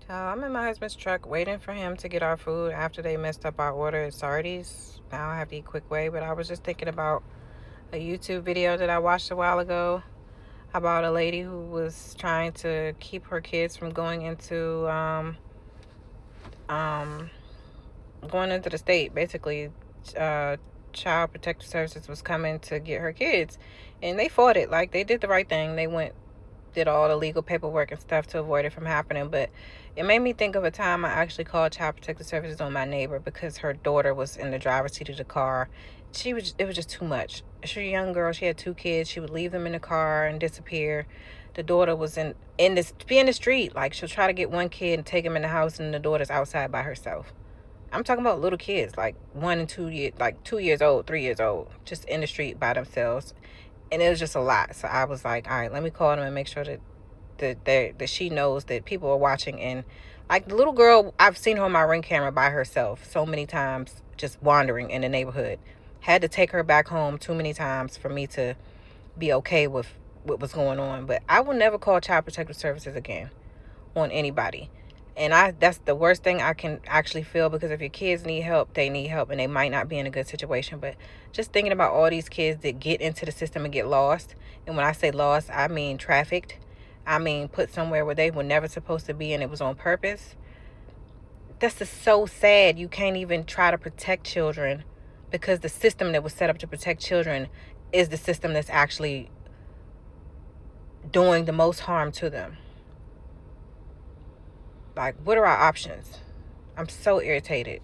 I'm in my husband's truck waiting for him to get our food after they messed up our order at Sardi's. Now I have to eat quick way, but I was just thinking about a YouTube video that I watched a while ago about a lady who was trying to keep her kids from um, going into the state. Basically, Child Protective Services was coming to get her kids, and they fought it. Like, they did the right thing. They did all the legal paperwork and stuff to avoid it from happening. But it made me think of a time I actually called Child Protective Services on my neighbor because her daughter was in the driver's seat of the car. It was just too much. She's a young girl. She had two kids. She would leave them in the car and disappear. The daughter was in the street. Like, she'll try to get one kid and take him in the house, and the daughter's outside by herself. I'm talking about little kids, like 1 and 2 years, like 2 years old, 3 years old, just in the street by themselves. And it was just a lot. So I was like, all right, let me call them and make sure that she knows that people are watching. And like, the little girl, I've seen her on my Ring camera by herself so many times, just wandering in the neighborhood. Had to take her back home too many times for me to be okay with what was going on. But I will never call Child Protective Services again on anybody. And that's the worst thing I can actually feel, because if your kids need help, they need help, and they might not be in a good situation. But just thinking about all these kids that get into the system and get lost, and when I say lost, I mean trafficked. I mean put somewhere where they were never supposed to be, and it was on purpose. That's just so sad. You can't even try to protect children because the system that was set up to protect children is the system that's actually doing the most harm to them. Like, what are our options? I'm so irritated.